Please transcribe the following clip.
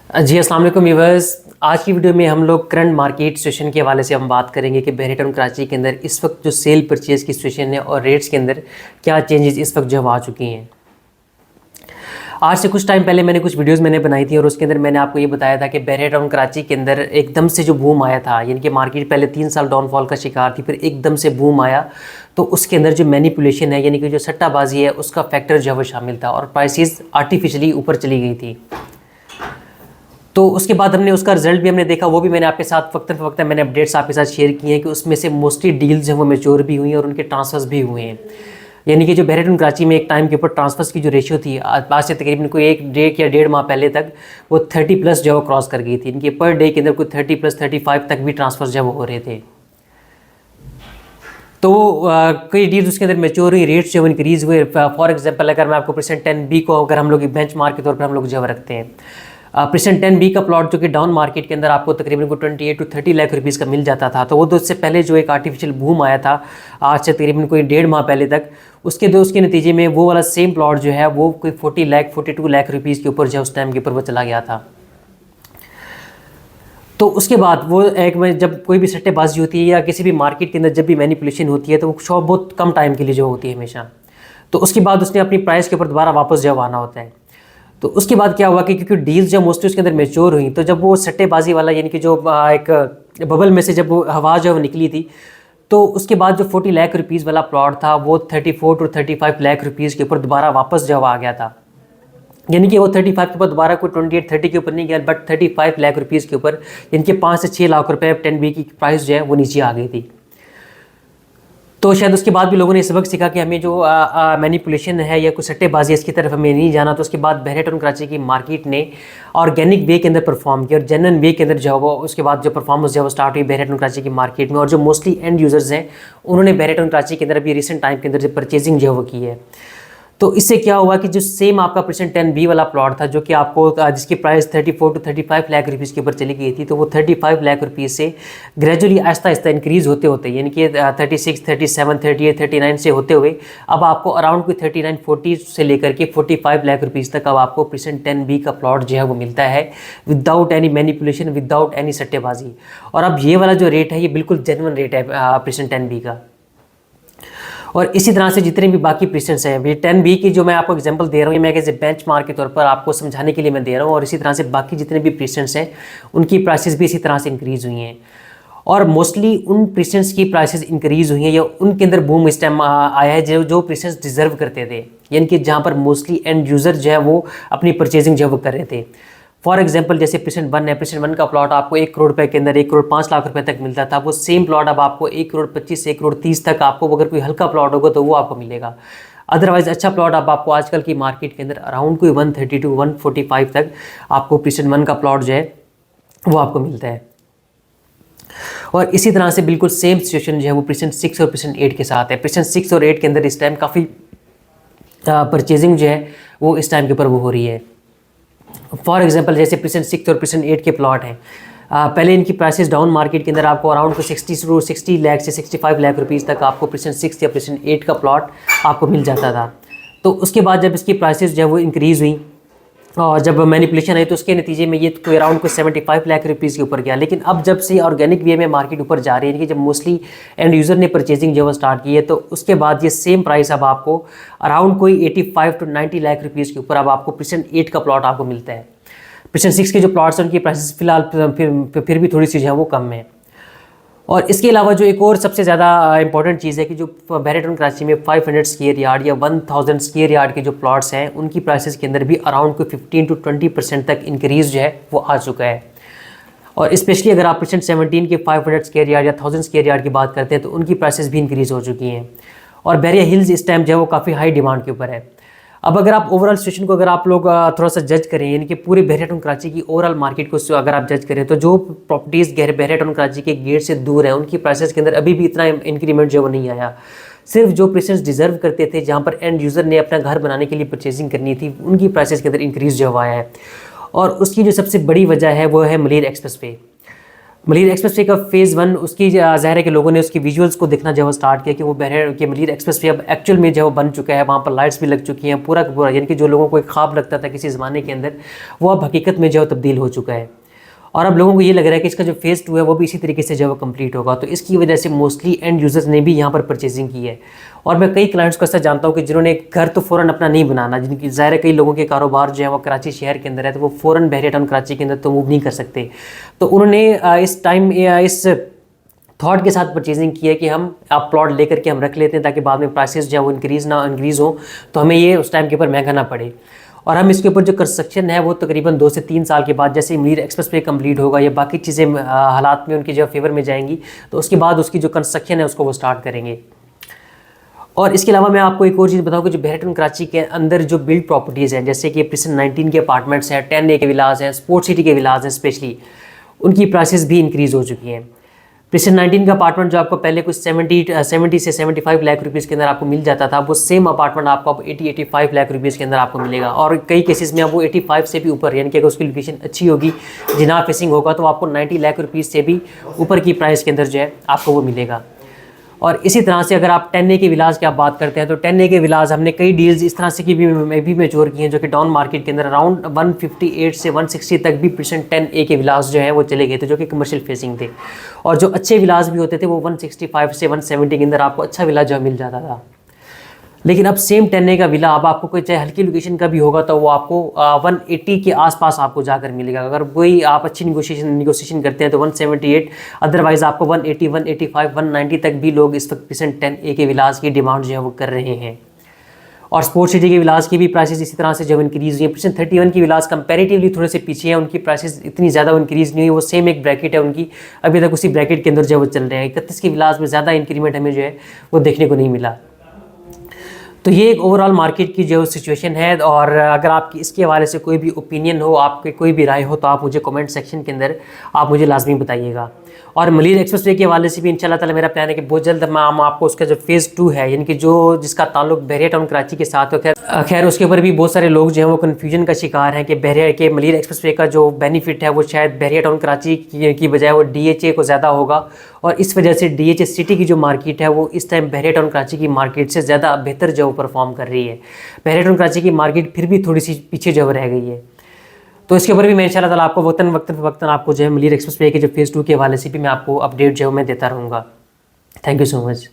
जी अस्सलाम वालेकुम व्यूअर्स। आज की वीडियो में हम लोग करंट मार्केट सिचुएशन के हवाले से हम बात करेंगे कि बहरे टाउन कराची के अंदर इस वक्त जो सेल परचेज़ की सिचुएशन है और रेट्स के अंदर क्या चेंजेस इस वक्त जो आ चुकी हैं। आज से कुछ टाइम पहले मैंने कुछ वीडियोस बनाई थी और उसके अंदर मैंने आपको ये बताया था कि बहरे टाउन कराची के अंदर एकदम से जो बूम आया था, यानी कि मार्केट पहले 3 साल डाउनफॉल का शिकार थी, फिर एकदम से बूम आया तो उसके अंदर जो मैनिपुलेशन है यानी कि जो सट्टाबाजी है उसका फैक्टर जो है वो शामिल था और प्राइसेस आर्टिफिशियली ऊपर चली गई थी। तो उसके बाद हमने उसका रिजल्ट भी हमने देखा, वो भी मैंने आपके साथ वक्तन फ़वक्तन मैंने अपडेट्स आपके साथ शेयर किए हैं कि उसमें से मोस्टली डील्स हैं वो मैच्योर भी हुई हैं और उनके ट्रांसफर्स भी हुए हैं। यानी कि जो बहरे टाउन कराची में एक टाइम के ऊपर ट्रांसफर्स की जो रेशियो थी आज से तकरीबन कोई एक या डेढ़ माह पहले तक वो 30+ जो है वो क्रॉस कर गई थी। इनके पर डे के अंदर कोई 30+ 35 तक भी ट्रांसफर्स जो है वो हो रहे थे। तो कई डील्स उसके अंदर मैच्योर हुई, रेट्स जो इंक्रीज़ हुए। फॉर एग्जांपल अगर मैं आपको परसेंट 10B को अगर हम लोग बेंच मार्क के तौर पर हम लोग जो रखते हैं, परसेंट 10B का प्लॉट जो कि डाउन मार्केट के अंदर आपको तकरीबन को 28 to 30 लाख रुपीज़ का मिल जाता था, तो वो तो उससे पहले जो एक आर्टिफिशियल बूम आया था आज से तकरीबन कोई डेढ़ माह पहले तक, उसके नतीजे में वो वाला सेम प्लॉट जो है वो कोई 40 लाख 42 लाख रुपीज़ के ऊपर जो उस टाइम के ऊपर वो चला गया था। तो उसके बाद वो एक में जब कोई भी सट्टेबाजी होती है या किसी भी मार्केट के अंदर जब भी मैनिपुलेशन होती है तो वो शॉप बहुत कम टाइम के लिए जो होती है हमेशा, तो उसके बाद उसने अपनी प्राइस के ऊपर दोबारा वापस जब आना होता है। तो उसके बाद क्या हुआ कि क्योंकि डील्स जब मोस्टली उसके अंदर मैच्योर हुई, तो जब वो सट्टेबाजी वाला यानी कि जो एक बबल में से जब वो हवा जो है निकली थी, तो उसके बाद जो 40 लाख रुपीज़ वाला प्लॉट था वो 34 to 35 लाख रुपीज़ के ऊपर दोबारा वापस जब आ गया था। यानी कि वो 35 के ऊपर दोबारा कोई 28-30 के ऊपर नहीं गया, बट 35 लाख रुपीज़ के ऊपर, यानी कि 5 से 6 लाख रुपए 10B की प्राइस जो है वो नीचे आ गई थी। तो शायद उसके बाद भी लोगों ने सबक सीखा कि हमें जो मैनिपुलेशन है या कुछ सट्टेबाजी इसकी तरफ हमें नहीं जाना। तो उसके बाद बहरे टाउन कराची की मार्केट ने ऑर्गेनिक वे के अंदर परफॉर्म किया और जेन्युइन वे के अंदर जो वो उसके बाद जो परफॉर्मेंस जो वो स्टार्ट हुई बहरे टाउन कराची की मार्केट में। और जो मोस्टली एंड यूज़र्स हैं उन्होंने बहरे टाउन कराची के अंदर अभी रिसेंट टाइम के अंदर जो परचेजिंग जो वो की है। तो इससे क्या हुआ कि जो सेम आपका परसेंट 10B वाला प्लॉट था जो कि आपको जिसकी प्राइस 34 to 35 लाख रुपीज़ के ऊपर चली गई थी, तो वो 35 लाख रुपीज़ से ग्रेजुअली आहिस्ता आहिस्ता इंक्रीज़ होते होते यानी कि 36, 37, 38, 39 से होते हुए अब आपको अराउंड कोई 39, 40 से लेकर के 45 लाख रुपीज़ तक अब आपको परसेंट 10B का प्लॉट जो है वो मिलता है without any manipulation, without any सट्टेबाजी। और अब ये वाला जो रेट है ये बिल्कुल जेन्युइन रेट है परसेंट 10B का। और इसी तरह से जितने भी बाकी प्रीसेंट्स हैं, ये 10B की जो मैं आपको एग्जांपल दे रहा हूँ, मैं कैसे बेंच मार्क के तौर पर आपको समझाने के लिए मैं दे रहा हूँ। और इसी तरह से बाकी जितने भी प्रीसेंट्स हैं उनकी प्राइसेस भी इसी तरह से इंक्रीज़ हुई हैं और मोस्टली उन प्रीसेंट्स की प्राइसेस इंक्रीज़ हुई हैं या उनके अंदर बूम इस टाइम आया है जो प्रीसेंट्स डिज़र्व करते थे, यानी कि जहाँ पर मोस्टली एंड यूज़र जो है वो अपनी परचेजिंग जो है वो कर रहे थे। फॉर एग्जांपल जैसे परसेंट 1 है, परसेंट 1 का प्लॉट आपको 1 करोड़ रुपए के अंदर 1 करोड़ 5 लाख रुपए तक मिलता था, वो सेम प्लॉट अब आपको 1 करोड़ 25 से 1 करोड़ 30 तक आपको, अगर कोई हल्का प्लॉट होगा तो वो आपको मिलेगा। अदरवाइज अच्छा प्लॉट अब आपको आजकल की मार्केट के अंदर अराउंड कोई 130 to 145 तक आपको परसेंट 1 का प्लॉट जो है वो आपको मिलता है। और इसी तरह से बिल्कुल सेम सिचुएशन जो है वो परसेंट 6 और परसेंट 8 के साथ है। परसेंट 6 और 8 के अंदर इस टाइम काफ़ी परचेजिंग जो है वो इस टाइम के ऊपर वो हो रही है। फॉर एग्जांपल जैसे परसेंट 6 और परसेंट 8 के प्लॉट हैं, पहले इनकी प्राइसेस डाउन मार्केट के अंदर आपको अराउंड को 60 लाख से 65 लाख रुपीज़ तक आपको परसेंट 6 या परसेंट 8 का प्लॉट आपको मिल जाता था। तो उसके बाद जब इसकी प्राइसेस जो है वो इंक्रीज़ हुई और जब मैनिपुलेशन आई तो उसके नतीजे में ये कोई अराउंड को 75 लाख रुपीज़ के ऊपर गया। लेकिन अब जब से ऑर्गेनिक वे में मार्केट ऊपर जा रही है कि जब मोस्टली एंड यूज़र ने परचेजिंग जो है स्टार्ट की है, तो उसके बाद ये सेम प्राइस अब आपको अराउंड कोई 85 to 90 लाख रुपीज़ के ऊपर अब आपको परसेंट 8 का प्लॉट आपको मिलता है। परसेंट 6 के जो प्लॉट्स हैं उनकी प्राइसेस फिलहाल फिर भी थोड़ी सी जो है वो कम है। और इसके अलावा जो एक और सबसे ज़्यादा इंपॉर्टेंट चीज़ है कि जो बहरे टाउन कराची में 500 स्क्वायर यार्ड या 1000 स्क्वायर यार्ड के जो प्लॉट्स हैं उनकी प्राइसेस के अंदर भी अराउंड कोई 15 to 20% तक इंक्रीज़ जो है वो आ चुका है। और स्पेशली अगर आप परसेंट 17 के 500 स्क्वायर यार्ड या 1000 स्क्वायर यार्ड की बात करते हैं तो उनकी प्राइसेस भी इंक्रीज़ हो चुकी हैं। और बैरिया हिल्स इस टाइम जो है वो काफ़ी हाई डिमांड के ऊपर है। अब अगर आप ओवरऑल सिचुएशन को अगर आप लोग थोड़ा सा जज करें, यानी कि पूरे बहरे टाउन कराची की ओवरऑल मार्केट को अगर आप जज करें, तो जो प्रॉपर्टीज़ बहरे टाउन कराची के गेट से दूर है उनकी प्राइसेस के अंदर अभी भी इतना इंक्रीमेंट जो वो नहीं आया। सिर्फ जो प्राइसेस डिज़र्व करते थे, जहाँ पर एंड यूज़र ने अपना घर बनाने के लिए परचेजिंग करनी थी, उनकी प्राइसेस के अंदर इंक्रीज़ जो आया है। और उसकी जो सबसे बड़ी वजह है वो है Malir express way. Malir express way का फेज़ 1 उसकी ज़ाहिर है कि लोगों ने उसकी विजुअल्स को देखना जो है स्टार्ट किया कि वो बहर कि मलीर एक्सप्रेस वे अब एक्चुअल में जो है बन चुका है, वहाँ पर लाइट्स भी लग चुकी हैं, पूरा का पूरा, यानी कि जो लोगों को एक ख्वाब लगता था किसी ज़माने के अंदर, वो अब हकीकत में जो है तब्दील हो चुका है। और अब लोगों को ये लग रहा है कि इसका जो फेज़ 2 है वो भी इसी तरीके से जो है कंप्लीट होगा। तो इसकी वजह से मोस्टली एंड यूज़र्स ने भी यहाँ पर परचेजिंग की है। और मैं कई क्लाइंट्स को ऐसा जानता हूँ कि जिन्होंने घर तो फ़ौरन अपना नहीं बनाना, जिनकी ज़ाहिर है कई लोगों के कारोबार जो है वो कराची शहर के अंदर है, तो वो फ़ौरन बहरिया टाउन कराची के अंदर तो मूव नहीं कर सकते। तो उन्होंने इस थॉट के साथ परचेजिंग की है कि हम आप प्लॉट लेकर के हम रख लेते हैं ताकि बाद में प्राइसेस जो है वो इंक्रीज़ हो, तो हमें ये उस टाइम के ऊपर महंगा ना पड़े। और हम इसके ऊपर जो कंस्ट्रक्शन है वो तकरीबन 2 से 3 साल के बाद, जैसे मलीर एक्सप्रेस वे कंप्लीट होगा या बाकी चीज़ें हालात में उनकी जो फेवर में जाएंगी, तो उसके बाद उसकी जो कंस्ट्रक्शन है उसको वो स्टार्ट करेंगे। और इसके अलावा मैं आपको एक और चीज़ बताऊँ कि जो बहरिया टाउन कराची के अंदर जो बिल्ड प्रॉपर्टीज़ हैं, जैसे कि प्रिसन 19 के अपार्टमेंट्स हैं, 10A के विलाज हैं, स्पोर्ट्स सिटी के विलाज हैं, स्पेशली उनकी प्राइसेस भी इंक्रीज़ हो चुकी हैं। प्रिसन 19 का अपार्टमेंट जो आपको पहले कुछ 70 से 75 लाख रुपीज़ के अंदर आपको मिल जाता था, वो सेम अपार्टमेंट आपको अब 80-85 लाख रुपीज़ के अंदर आपको मिलेगा। और कई केसेस में अब वो 85 से भी ऊपर, यानी कि अगर उसकी लोकेशन अच्छी होगी, जिना फेसिंग होगा, तो आपको 90 लाख रुपीज़ से भी ऊपर की प्राइस के अंदर जो है आपको वो मिलेगा। और इसी तरह से अगर आप 10A के विलाज की आप बात करते हैं, तो 10A के विलाज हमने कई डील्स इस तरह से की भी मैच्योर की हैं जो कि डाउन मार्केट के अंदर अराउंड 158 से 160 तक भी परसेंट 10A के विलाज जो है वो चले गए थे, जो कि कमर्शियल फेसिंग थे। और जो अच्छे विलाज भी होते थे वो 165 से 170 के अंदर आपको अच्छा विला जो मिल जाता था। लेकिन अब सेम 10A का विला अब आपको कोई चाहे हल्की लोकेशन का भी होगा तो वो आपको 180 के आसपास आपको जाकर मिलेगा। अगर कोई आप अच्छी निगोशिएशन करते हैं तो 178, अदरवाइज़ आपको 180, 185, 190 तक भी लोग इस वक्त परसेंट 10A के विलास की डिमांड जो है वो कर रहे हैं। और स्पोर्ट्स सिटी के विलास की भी प्राइसेस इसी तरह से जब इंक्रीज़ हुई है। परसेंट 31 की विलास कंपैरेटिवली थोड़े से पीछे हैं, उनकी प्राइसेस इतनी ज़्यादा इंक्रीज़ नहीं हुई, वो सेम एक ब्रैकेट है उनकी, अभी तक उसी ब्रैकेट के अंदर जो है वो चल रहे हैं। 31 की विलास में ज़्यादा इंक्रीमेंट हमें जो है वो देखने को नहीं मिला। तो ये एक ओवरऑल मार्केट की जो सिचुएशन है। और अगर आपकी इसके हवाले से कोई भी ओपिनियन हो, आपके कोई भी राय हो, तो आप मुझे कमेंट सेक्शन के अंदर आप मुझे लाजमी बताइएगा। और मलीर एक्सप्रेस वे के हवाले से भी इंशाल्लाह ताला मेरा प्लान है कि बहुत जल्द हम आपको उसका जो फेज़ 2 है, यानी कि जिसका ताल्लुक बहरिया टाउन कराची के साथ हो, खैर उसके ऊपर भी बहुत सारे लोग जो हैं वो कन्फ्यूजन का शिकार हैं कि बहरिया के मलीर एक्सप्रेस वे का जो बेनिफिट है वो शायद बहरिया टाउन कराची की बजाय वो DHA को ज़्यादा होगा। और इस वजह से DHA सिटी की जो मार्केट है वो इस टाइम बहरिया टाउन कराची की मार्केट से ज़्यादा बेहतर जो परफॉर्म कर रही है। बहरिया टाउन कराची की मार्केट फिर भी थोड़ी सी पीछे जो रह गई है। तो इसके ऊपर भी मैं इंशाल्लाह ताला आपको वक्तन आपको जो है मलीर एक्सप्रेस वे के जो फेज़ 2 के हवाले से भी मैं आपको अपडेट जो है मैं देता रहूँगा। Thank you so much.